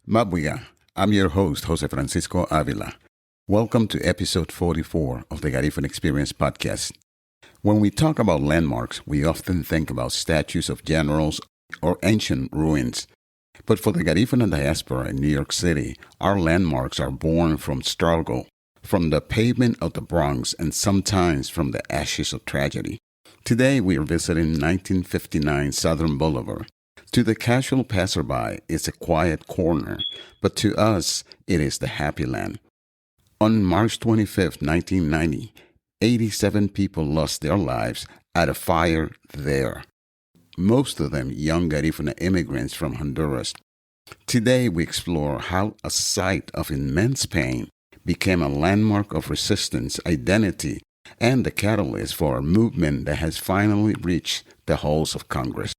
Mabuya, I'm your host, José Francisco Ávila. Welcome to episode 44 of the Garifuna Experience podcast. When we talk about landmarks, we often think about statues of generals or ancient ruins. But for the Garifuna diaspora in New York City, our landmarks are born from struggle, from the pavement of the Bronx, and sometimes from the ashes of tragedy. Today, we are visiting 1959 Southern Boulevard. To the casual passerby, it's a quiet corner, but to us, it is the happy land. On March 25, 1990, 87 people lost their lives at a fire there. Most of them young Garifuna immigrants from Honduras. Today, we explore how a site of immense pain became a landmark of resistance, identity, and the catalyst for a movement that has finally reached the halls of Congress.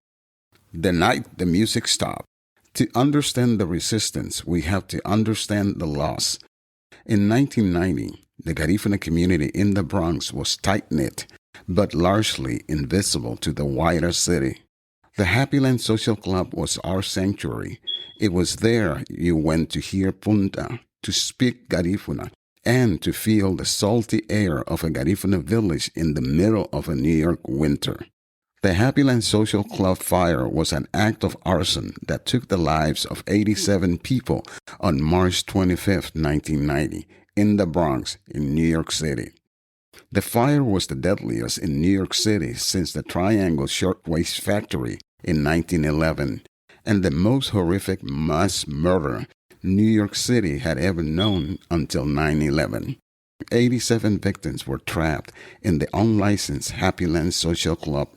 The night the music stopped. To understand the resistance, we have to understand the loss. In 1990, the Garifuna community in the Bronx was tight-knit, but largely invisible to the wider city. The Happy Land Social Club was our sanctuary. It was there you went to hear punta, to speak Garifuna, and to feel the salty air of a Garifuna village in the middle of a New York winter. The Happy Land Social Club fire was an act of arson that took the lives of 87 people on March 25, 1990, in the Bronx, in New York City. The fire was the deadliest in New York City since the Triangle Shirtwaist Factory in 1911, and the most horrific mass murder New York City had ever known until 9/11. 87 victims were trapped in the unlicensed Happy Land Social Club,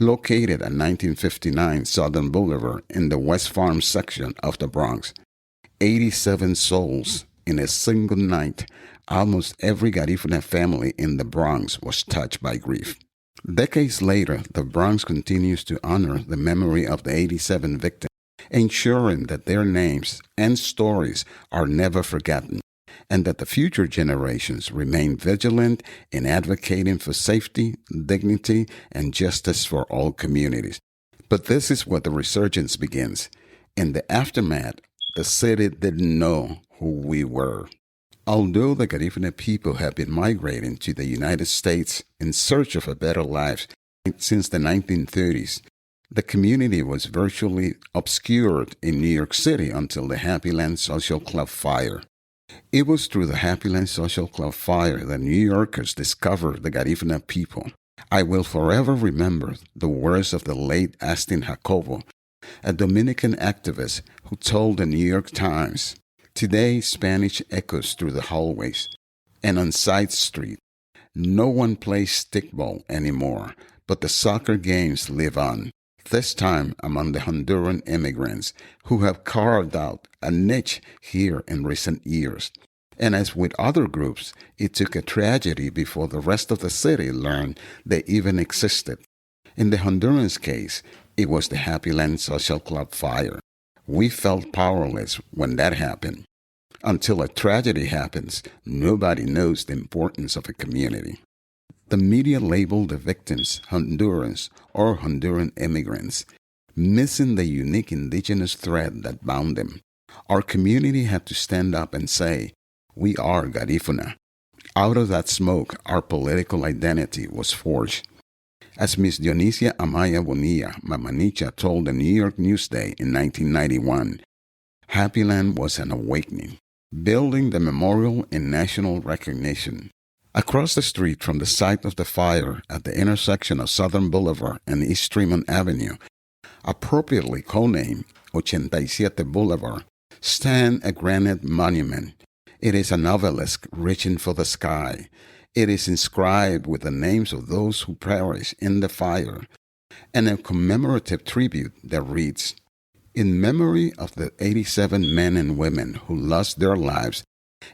located at 1959 Southern Boulevard in the West Farm section of the Bronx. 87 souls in a single night. Almost every Garifuna family in the Bronx was touched by grief. Decades later, the Bronx continues to honor the memory of the 87 victims, ensuring that their names and stories are never forgotten, and that the future generations remain vigilant in advocating for safety, dignity, and justice for all communities. But this is where the resurgence begins. In the aftermath, the city didn't know who we were. Although the Garifuna people have been migrating to the United States in search of a better life since the 1930s, the community was virtually obscured in New York City until the Happy Land Social Club fire. It was through the Happy Land Social Club fire that New Yorkers discovered the Garifuna people. I will forever remember the words of the late Astin Jacobo, a Dominican activist who told the New York Times, "Today Spanish echoes through the hallways, and on Side Street. No one plays stickball anymore, but the soccer games live on. This time among the Honduran immigrants who have carved out a niche here in recent years. And as with other groups, it took a tragedy before the rest of the city learned they even existed. In the Hondurans case, it was the Happy Land Social Club fire. We felt powerless when that happened. Until a tragedy happens, nobody knows the importance of a community. The media labeled the victims Hondurans or Honduran immigrants, missing the unique indigenous thread that bound them. Our community had to stand up and say, "We are Garifuna." Out of that smoke, our political identity was forged. As Miss Dionisia Amaya Bonilla, Mamanicha, told the New York Newsday in 1991, Happy Land was an awakening, building the memorial in national recognition. Across the street from the site of the fire at the intersection of Southern Boulevard and East Tremont Avenue, appropriately codenamed 87 Boulevard, stands a granite monument. It is an obelisk reaching for the sky. It is inscribed with the names of those who perished in the fire, and a commemorative tribute that reads, "In memory of the 87 men and women who lost their lives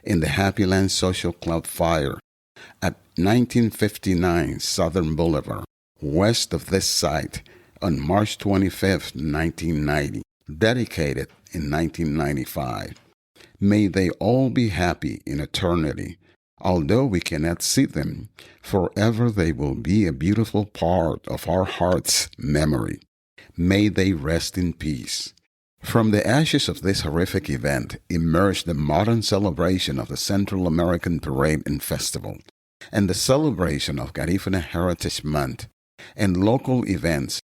in the Happy Land Social Club fire at 1959 Southern Boulevard, west of this site, on March 25, 1990, dedicated in 1995. May they all be happy in eternity. Although we cannot see them, forever they will be a beautiful part of our heart's memory. May they rest in peace. From the ashes of this horrific event emerged the modern celebration of the Central American Parade and Festival, and the celebration of Garifuna Heritage Month, and local events,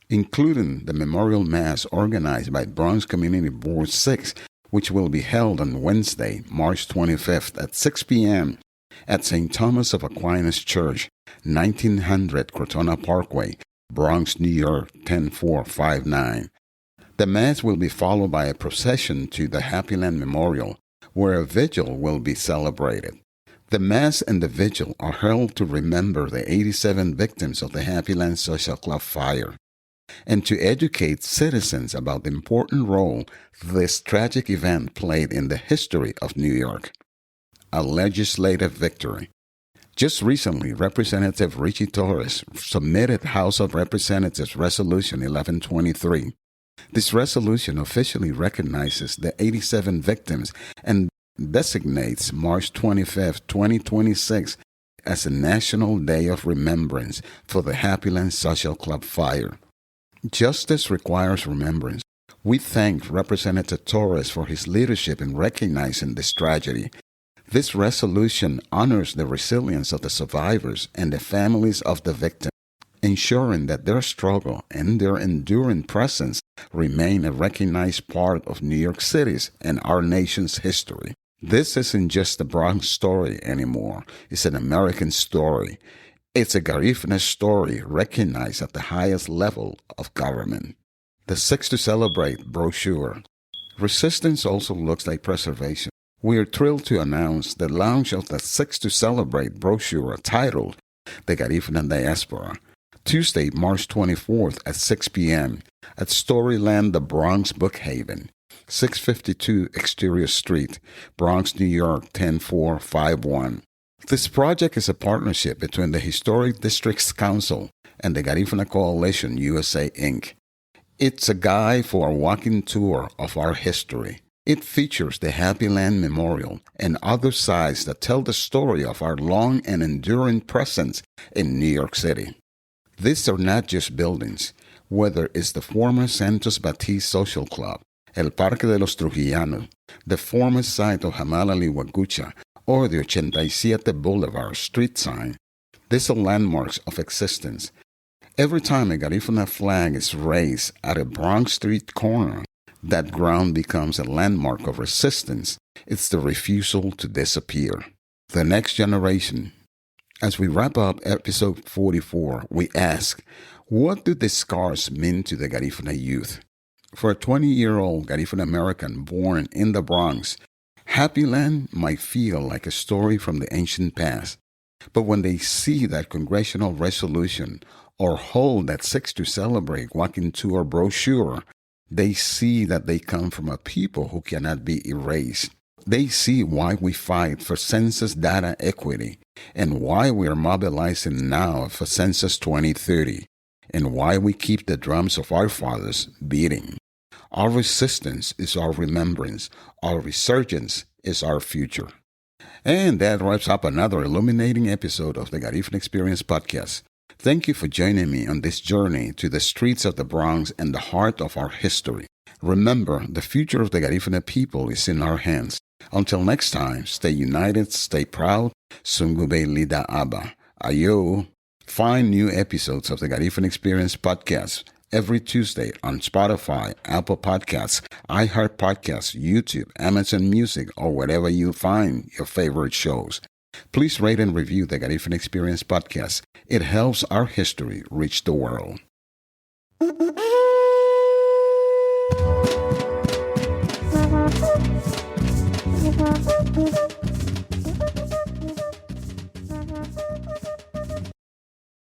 including the Memorial Mass organized by Bronx Community Board 6, which will be held on Wednesday, March 25th at 6 p.m. at St. Thomas of Aquinas Church, 1900 Crotona Parkway, Bronx, New York, 10459. The Mass will be followed by a procession to the Happy Land Memorial, where a vigil will be celebrated. The Mass and the vigil are held to remember the 87 victims of the Happy Land Social Club fire, and to educate citizens about the important role this tragic event played in the history of New York. A legislative victory. Just recently, Representative Richie Torres submitted House of Representatives Resolution 1123. This resolution officially recognizes the 87 victims and designates March 25, 2026 as a National Day of Remembrance for the Happy Land Social Club fire. Justice requires remembrance. We thank Representative Torres for his leadership in recognizing this tragedy. This resolution honors the resilience of the survivors and the families of the victims, ensuring that their struggle and their enduring presence remain a recognized part of New York City's and our nation's history. This isn't just a Bronx story anymore. It's an American story. It's a Garifuna story recognized at the highest level of government. The Six to Celebrate brochure. Resistance also looks like preservation. We are thrilled to announce the launch of the Six to Celebrate brochure titled The Garifuna Diaspora, Tuesday, March 24th at 6 p.m. at Storyland The Bronx Bookhaven, 652 Exterior Street, Bronx, New York, 10451. This project is a partnership between the Historic Districts Council and the Garifuna Coalition USA, Inc. It's a guide for a walking tour of our history. It features the Happy Land Memorial and other sites that tell the story of our long and enduring presence in New York City. These are not just buildings, whether it's the former Santos Batiste Social Club, El Parque de los Trujillanos, the former site of Hamala Liwagucha, or the 87 Boulevard street sign. These are landmarks of existence. Every time a Garifuna flag is raised at a Bronx street corner, that ground becomes a landmark of resistance. It's the refusal to disappear. The next generation. As we wrap up episode 44, we ask, what do these scars mean to the Garifuna youth? For a 20-year-old Garifuna American born in the Bronx, Happy Land might feel like a story from the ancient past. But when they see that congressional resolution or hold that Six to Celebrate walking tour brochure, they see that they come from a people who cannot be erased. They see why we fight for census data equity and why we are mobilizing now for Census 2030 and why we keep the drums of our fathers beating. Our resistance is our remembrance. Our resurgence is our future. And that wraps up another illuminating episode of the Garifuna Experience podcast. Thank you for joining me on this journey to the streets of the Bronx and the heart of our history. Remember, the future of the Garifuna people is in our hands. Until next time, stay united, stay proud. Sungube Lida Abba. Ayo. Find new episodes of the Garifuna Experience podcast every Tuesday on Spotify, Apple Podcasts, iHeart Podcasts, YouTube, Amazon Music, or wherever you find your favorite shows. Please rate and review the Garifuna Experience podcast. It helps our history reach the world.